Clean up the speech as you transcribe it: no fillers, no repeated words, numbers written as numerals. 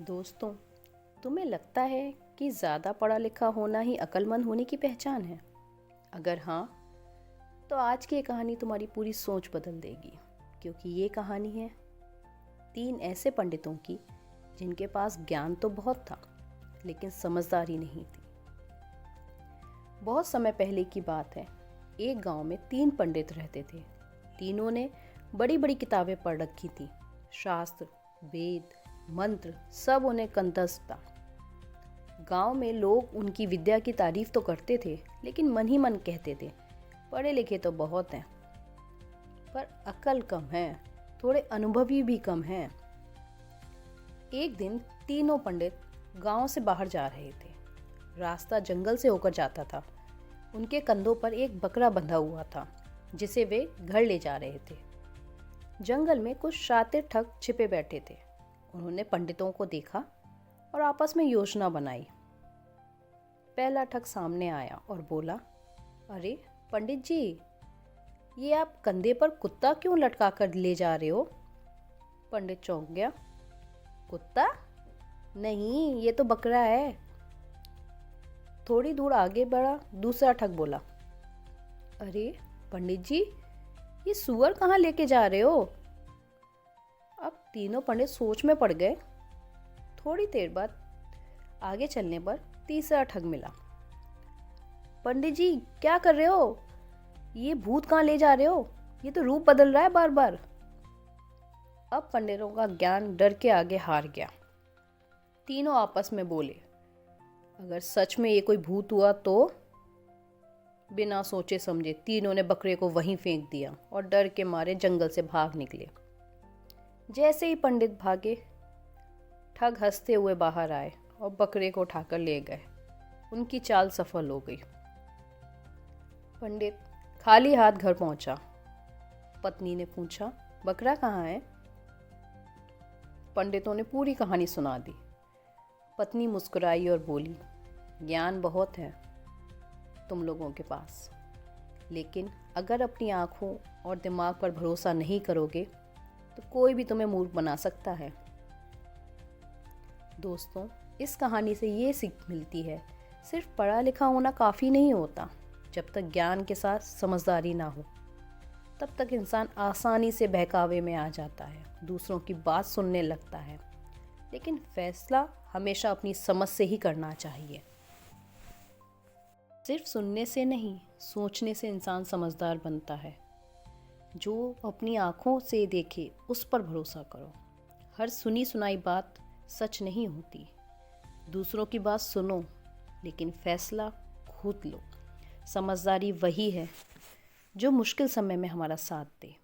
दोस्तों, तुम्हें लगता है कि ज़्यादा पढ़ा लिखा होना ही अक्लमंद होने की पहचान है? अगर हाँ, तो आज की ये कहानी तुम्हारी पूरी सोच बदल देगी, क्योंकि ये कहानी है 3 ऐसे पंडितों की जिनके पास ज्ञान तो बहुत था, लेकिन समझदारी नहीं थी। बहुत समय पहले की बात है। एक गांव में 3 पंडित रहते थे। तीनों ने बड़ी बड़ी किताबें पढ़ रखी थी। शास्त्र, वेद, मंत्र सब उन्हें कंठस्थ था। गांव में लोग उनकी विद्या की तारीफ तो करते थे, लेकिन मन ही मन कहते थे, पढ़े लिखे तो बहुत हैं, पर अकल कम है, थोड़े अनुभवी भी कम हैं। एक दिन तीनों पंडित गांव से बाहर जा रहे थे। रास्ता जंगल से होकर जाता था। उनके कंधों पर एक बकरा बंधा हुआ था, जिसे वे घर ले जा रहे थे। जंगल में कुछ शातिर ठग छिपे बैठे थे। उन्होंने पंडितों को देखा और आपस में योजना बनाई। पहला ठग सामने आया और बोला, अरे पंडित जी, ये आप कंधे पर कुत्ता क्यों लटका कर ले जा रहे हो? पंडित चौंक गया। कुत्ता? नहीं, ये तो बकरा है। थोड़ी दूर आगे बढ़ा दूसरा ठग बोला, अरे पंडित जी, ये सूअर कहाँ लेके जा रहे हो? अब तीनों पंडित सोच में पड़ गए। थोड़ी देर बाद आगे चलने पर तीसरा ठग मिला। पंडित जी, क्या कर रहे हो? ये भूत कहाँ ले जा रहे हो? ये तो रूप बदल रहा है बार बार। अब पंडितों का ज्ञान डर के आगे हार गया। तीनों आपस में बोले, अगर सच में ये कोई भूत हुआ तो? बिना सोचे समझे तीनों ने बकरे को वहीं फेंक दिया और डर के मारे जंगल से भाग निकले। जैसे ही पंडित भागे, ठग हंसते हुए बाहर आए और बकरे को उठाकर ले गए। उनकी चाल सफल हो गई। पंडित खाली हाथ घर पहुंचा। पत्नी ने पूछा, बकरा कहाँ है? पंडितों ने पूरी कहानी सुना दी। पत्नी मुस्कुराई और बोली, ज्ञान बहुत है तुम लोगों के पास, लेकिन अगर अपनी आंखों और दिमाग पर भरोसा नहीं करोगे तो कोई भी तुम्हें मूर्ख बना सकता है। दोस्तों, इस कहानी से ये सीख मिलती है, सिर्फ पढ़ा लिखा होना काफ़ी नहीं होता। जब तक ज्ञान के साथ समझदारी ना हो, तब तक इंसान आसानी से बहकावे में आ जाता है, दूसरों की बात सुनने लगता है। लेकिन फैसला हमेशा अपनी समझ से ही करना चाहिए। सिर्फ सुनने से नहीं, सोचने से इंसान समझदार बनता है। जो अपनी आँखों से देखे उस पर भरोसा करो। हर सुनी सुनाई बात सच नहीं होती। दूसरों की बात सुनो, लेकिन फैसला खुद लो। समझदारी वही है जो मुश्किल समय में हमारा साथ दे।